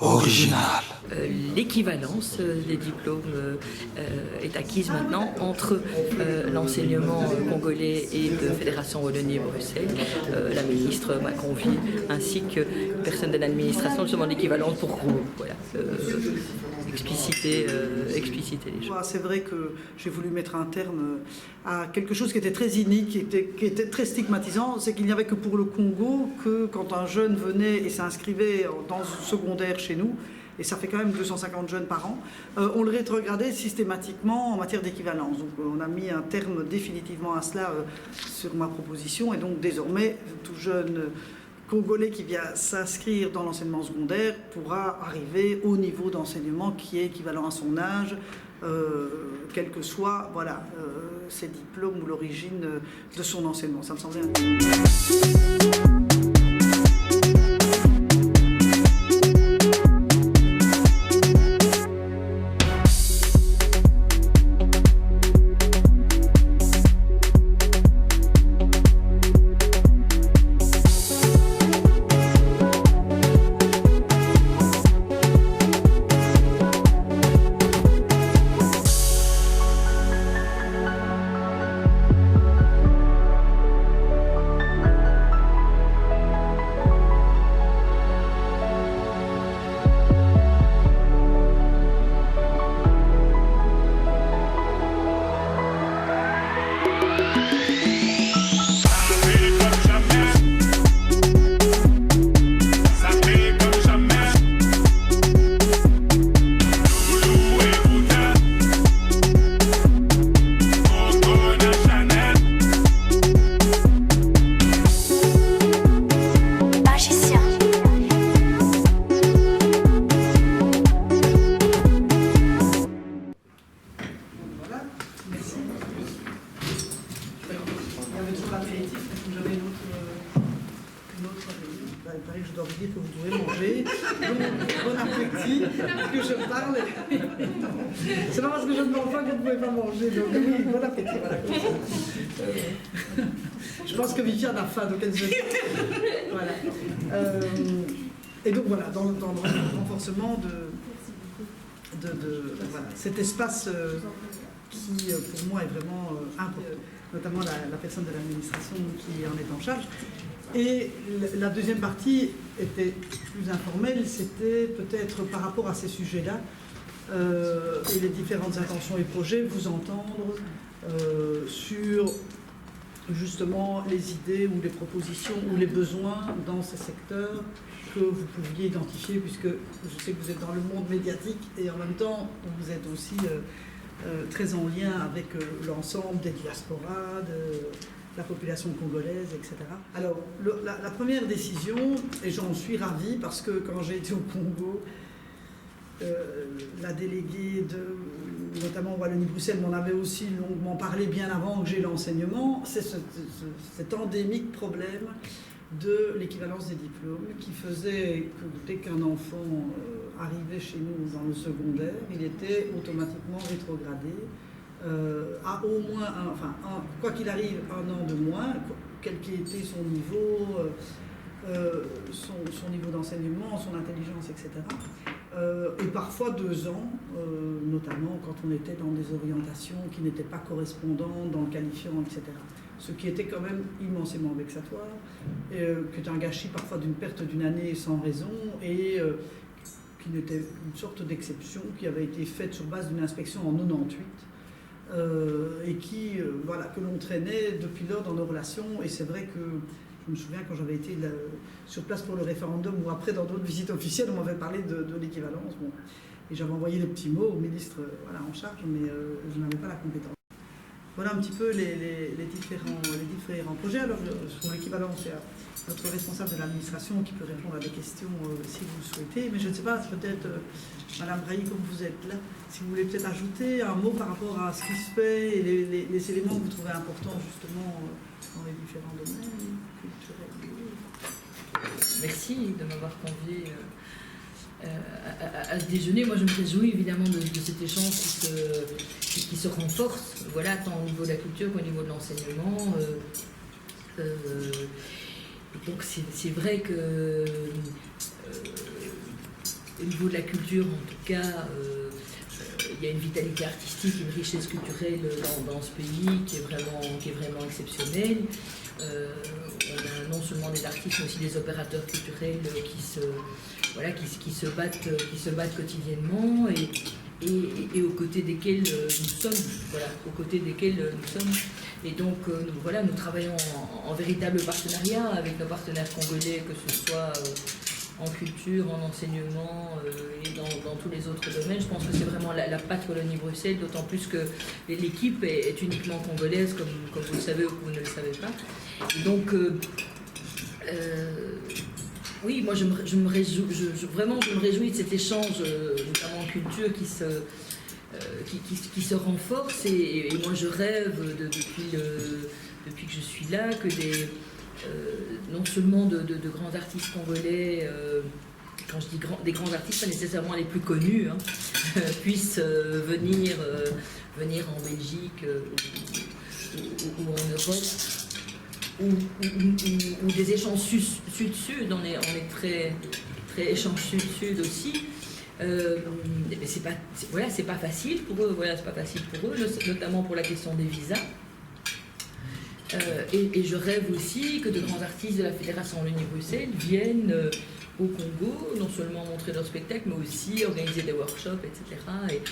Original. L'équivalence des diplômes est acquise maintenant entre l'enseignement congolais et de Fédération Wallonie-Bruxelles. La ministre m'a convié, ainsi que personne de l'administration, justement l'équivalence pour voilà, expliciter les choses. C'est vrai que j'ai voulu mettre un terme à quelque chose qui était très inique, qui était très stigmatisant. C'est qu'il n'y avait que pour le Congo que quand un jeune venait et s'inscrivait dans le secondaire chez nous, et ça fait quand même 250 jeunes par an, on le rétrogradait systématiquement en matière d'équivalence. Donc on a mis un terme définitivement à cela sur ma proposition, et donc désormais tout jeune Congolais qui vient s'inscrire dans l'enseignement secondaire pourra arriver au niveau d'enseignement qui est équivalent à son âge, quel que soit voilà, ses diplômes ou l'origine de son enseignement. Ça me semblait intéressant. Il paraît que je dois vous dire que vous devez manger. Donc, bon appétit, que je parle. C'est pas parce que je ne mange pas que vous ne pouvez pas manger. Donc oui, bon appétit. Voilà. Je pense que Viviane a faim, donc elle se... Voilà. Et donc voilà, dans le renforcement de voilà, cet espace qui, pour moi, est vraiment important, notamment la personne de l'administration qui en est en charge. Et la deuxième partie était plus informelle, c'était peut-être par rapport à ces sujets-là et les différentes intentions et projets, vous entendre sur justement les idées ou les propositions ou les besoins dans ces secteurs que vous pouviez identifier, puisque je sais que vous êtes dans le monde médiatique et en même temps vous êtes aussi très en lien avec l'ensemble des diasporas, de la population congolaise, etc. Alors, la première décision, et j'en suis ravie, parce que quand j'ai été au Congo, la déléguée de, notamment Wallonie-Bruxelles, m'en avait aussi longuement parlé bien avant que j'ai l'enseignement, c'est cet endémique problème de l'équivalence des diplômes qui faisait que dès qu'un enfant arrivait chez nous dans le secondaire, il était automatiquement rétrogradé à au moins, quoi qu'il arrive, un an de moins, quel qu'ait été son niveau, son niveau d'enseignement, son intelligence, etc. Et parfois 2 ans, notamment quand on était dans des orientations qui n'étaient pas correspondantes, dans le qualifiant, etc. Ce qui était quand même immensément vexatoire, qui est un gâchis parfois d'une perte d'une année sans raison, et qui n'était une sorte d'exception qui avait été faite sur base d'une inspection en 98, et qui, voilà, que l'on traînait depuis lors dans nos relations. Et c'est vrai que je me souviens quand j'avais été sur place pour le référendum ou après dans d'autres visites officielles, on m'avait parlé de l'équivalence. Bon, et j'avais envoyé des petits mots au ministre voilà, en charge, mais je n'avais pas la compétence. Voilà un petit peu les différents projets. Alors, sur l'équivalence, il y a notre responsable de l'administration qui peut répondre à des questions si vous le souhaitez. Mais je ne sais pas, peut-être, Madame Brailly, comme vous êtes là, si vous voulez peut-être ajouter un mot par rapport à ce qui se fait et les éléments que vous trouvez importants, justement, dans les différents domaines culturels. Merci de m'avoir convié à ce déjeuner. Moi, je me réjouis évidemment de cet échange qui se renforce, voilà, tant au niveau de la culture qu'au niveau de l'enseignement. Donc c'est vrai que Au niveau de la culture, en tout cas, il y a une vitalité artistique, une richesse culturelle dans ce pays qui est vraiment exceptionnelle. On a non seulement des artistes, mais aussi des opérateurs culturels qui se battent quotidiennement et aux côtés desquels nous sommes. Et donc, nous travaillons en véritable partenariat avec nos partenaires congolais, que ce soit en culture, en enseignement et dans tous les autres domaines. Je pense que c'est vraiment la patte Wallonie-Bruxelles, d'autant plus que l'équipe est uniquement congolaise, comme vous le savez ou que vous ne le savez pas. Et donc, oui, moi je me réjouis de cet échange, notamment en culture, qui se renforce. Et moi je rêve depuis que je suis là que non seulement de grands artistes congolais, quand je dis des grands artistes, pas nécessairement les plus connus, puissent venir en Belgique ou en Europe, ou des échanges sud-sud, on est très échanges sud-sud aussi. Mais c'est pas facile pour eux, notamment pour la question des visas. Et je rêve aussi que de grands artistes de la Fédération Wallonie-Bruxelles viennent au Congo, non seulement montrer leur spectacle, mais aussi organiser des workshops, etc. Et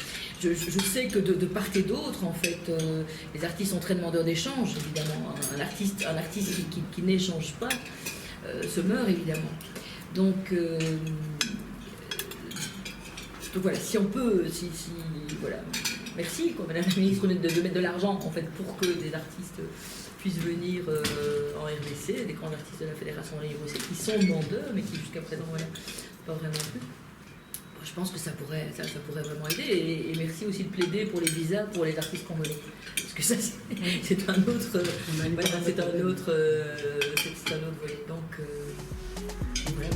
je sais que de part et d'autre, en fait, les artistes sont très demandeurs d'échanges, évidemment. Un artiste qui n'échange pas se meurt, évidemment. Donc voilà, si on peut, voilà, merci, Madame la Ministre, de mettre de l'argent, en fait, pour que des artistes puissent venir en RDC, des grands artistes de la Fédération Wallonie-Bruxelles qui sont demandeurs, mais qui jusqu'à présent, pas vraiment plus. Bon, je pense que ça pourrait vraiment aider. Et merci aussi de plaider pour les visas pour les artistes congolais. Parce que ça, c'est un autre volet. Donc, voilà,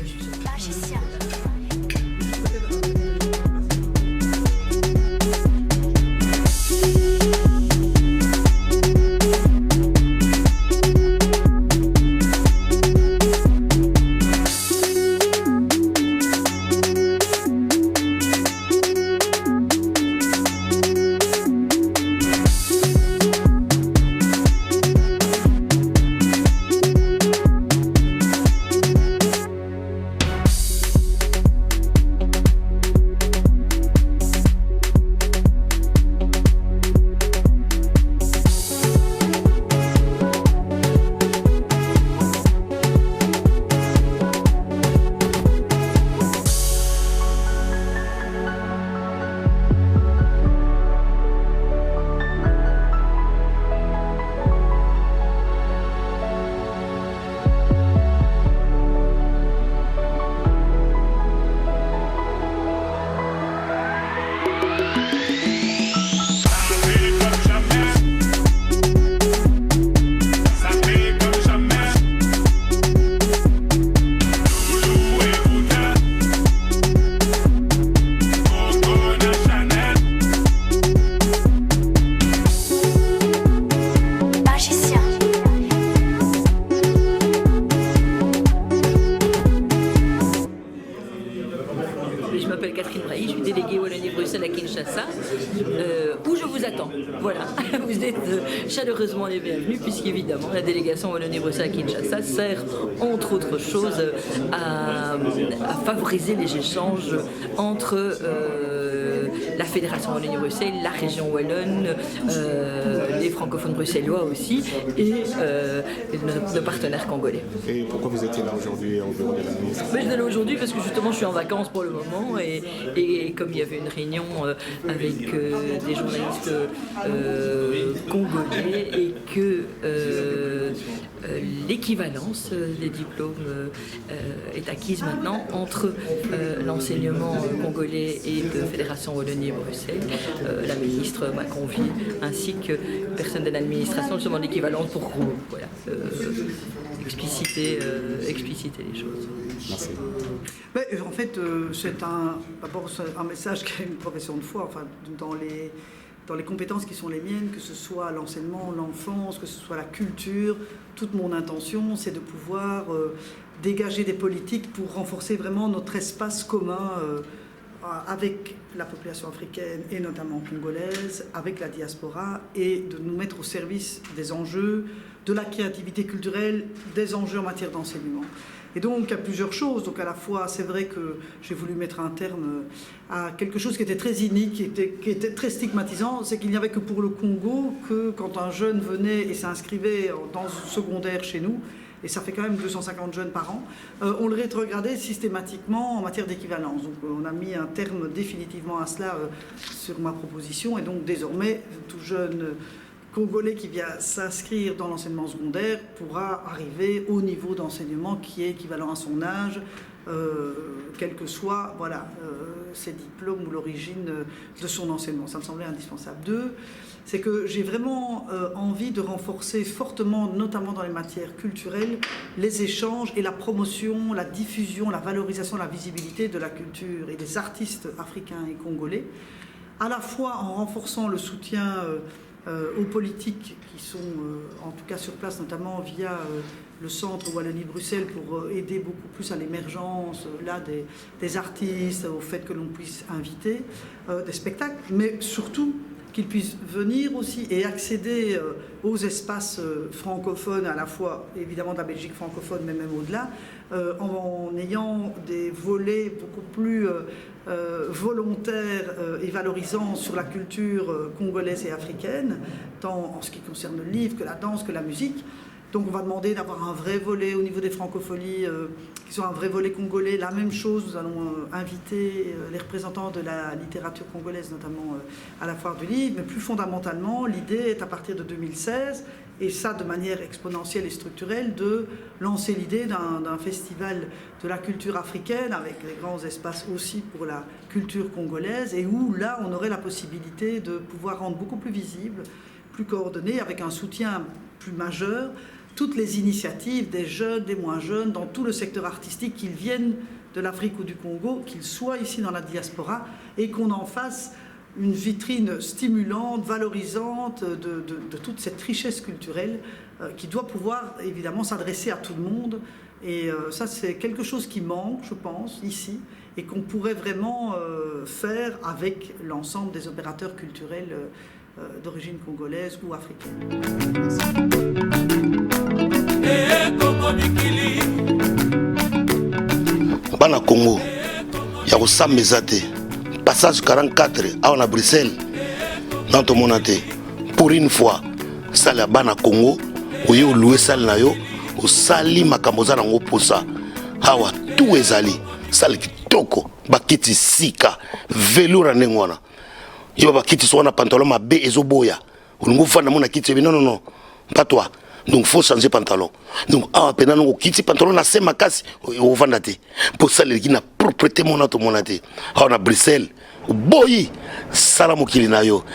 je suis sûre. Wallonie-Bruxelles à Kinshasa, où je vous attends. Voilà, vous êtes chaleureusement les bienvenus, puisqu'évidemment la délégation Wallonie-Bruxelles à Kinshasa sert, entre autres choses, à favoriser les échanges entre la Fédération Wallonie-Bruxelles, la région wallonne, les francophones bruxellois aussi, et nos partenaires congolais. Et pourquoi vous étiez là aujourd'hui au bureau de la ministre? Je suis là aujourd'hui parce que justement je suis en vacances pour le moment et comme il y avait une réunion avec des journalistes congolais et que l'équivalence des diplômes est acquise maintenant entre l'enseignement congolais et de Fédération Wallonie-Bruxelles. La ministre m'a convié, ainsi que personne de l'administration, justement l'équivalence pour voilà, expliciter les choses. Merci. Mais, en fait, c'est d'abord un message qui a une profession de foi. Enfin, dans dans les compétences qui sont les miennes, que ce soit l'enseignement, l'enfance, que ce soit la culture. Toute mon intention, c'est de pouvoir dégager des politiques pour renforcer vraiment notre espace commun avec la population africaine et notamment congolaise, avec la diaspora, et de nous mettre au service des enjeux, de la créativité culturelle, des enjeux en matière d'enseignement. Et donc, il y a plusieurs choses. Donc, à la fois, c'est vrai que j'ai voulu mettre un terme à quelque chose qui était très inique, qui était très stigmatisant. C'est qu'il n'y avait que pour le Congo que quand un jeune venait et s'inscrivait dans le secondaire chez nous, et ça fait quand même 250 jeunes par an, on le rétrogradait systématiquement en matière d'équivalence. Donc, on a mis un terme définitivement à cela sur ma proposition. Et donc, désormais, tout jeune Congolais qui vient s'inscrire dans l'enseignement secondaire pourra arriver au niveau d'enseignement qui est équivalent à son âge, quel que soit ses diplômes ou l'origine de son enseignement. Ça me semblait indispensable. 2, c'est que j'ai vraiment envie de renforcer fortement, notamment dans les matières culturelles, les échanges et la promotion, la diffusion, la valorisation, la visibilité de la culture et des artistes africains et congolais, à la fois en renforçant le soutien aux politiques qui sont en tout cas sur place, notamment via le centre Wallonie-Bruxelles, pour aider beaucoup plus à l'émergence des artistes, au fait que l'on puisse inviter des spectacles, mais surtout qu'ils puissent venir aussi et accéder aux espaces francophones, à la fois évidemment de la Belgique francophone, mais même au-delà, en ayant des volets beaucoup plus volontaires et valorisants sur la culture congolaise et africaine, tant en ce qui concerne le livre que la danse, que la musique. Donc on va demander d'avoir un vrai volet au niveau des francophonies, qui soit un vrai volet congolais. La même chose, nous allons inviter les représentants de la littérature congolaise, notamment à la Foire du Livre. Mais plus fondamentalement, l'idée est à partir de 2016, et ça de manière exponentielle et structurelle, de lancer l'idée d'un festival de la culture africaine, avec les grands espaces aussi pour la culture congolaise, et où là on aurait la possibilité de pouvoir rendre beaucoup plus visible, plus coordonné, avec un soutien plus majeur, toutes les initiatives des jeunes, des moins jeunes, dans tout le secteur artistique, qu'ils viennent de l'Afrique ou du Congo, qu'ils soient ici dans la diaspora, et qu'on en fasse une vitrine stimulante, valorisante de toute cette richesse culturelle qui doit pouvoir évidemment s'adresser à tout le monde. Et ça, c'est quelque chose qui manque, je pense, ici, et qu'on pourrait vraiment faire avec l'ensemble des opérateurs culturels d'origine congolaise ou africaine. Bana Congo, ya kosameza te. Passage 44 à na Bruxelles. Dans ton monate. Pour une fois, salle ya bana Congo, oyo louer salle na yo, o sali makamboza nango posa. Hawa tout ezali, salle kitoko, bakiti sika, velours ndengwana. Yo bakiti so na pantalon mabe ezoboya. Olungu fana mona kiti non, pas toi. Donc faut changer pantalon. Donc pena non kiti pantalon na se makasi o vanda te. Pour ça les qui na propreté mona to monate. Na Bruxelles. Boyi sala mokili na yo.